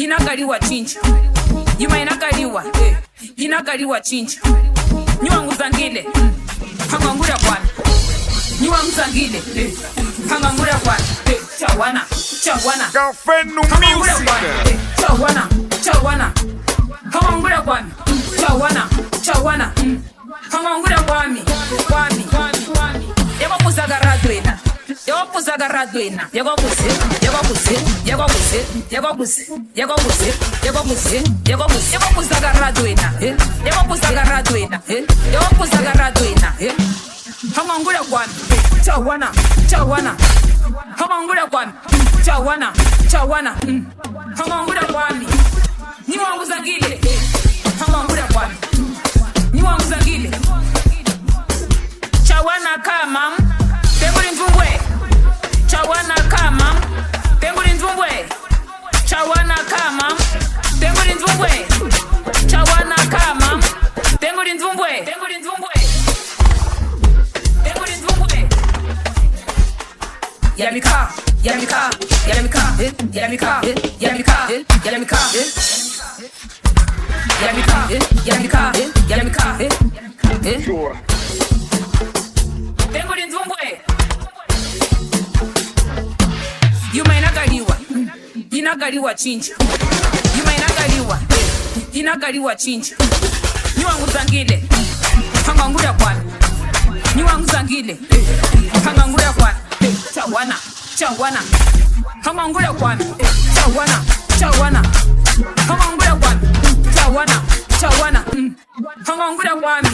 inakaliwa chincha yuma inakaliwa inakaliwa chincha nywangu zangile hangangura kwana nywangu zangile hangangura kwana Txawana CAFENO MUSIK Txawana hangangura kwana Txawana hangangura kwami Yagopuzagaradwena hangangura kwami Txawana hangangura kwami Txawana hangangura kwami niwangu zangile hangangura kwami niwangu zangile Txawana Kha mam Tenguri nzumbwe Txawana Kha mam Tenguri nzumbwe Txawana Kha mam Tenguri nzumbwe Txawana Kha mam Tenguri nzumbwe Yalamika Sure. Tenguri nzumbwe yuma inakaliwa chincha yuma inakaliwa chincha nywangu zangile hangangura kwana nywangu zangile hangangura kwana Txawana hangangura kwana Txawana hangangura kwana Txawana hangangura kwami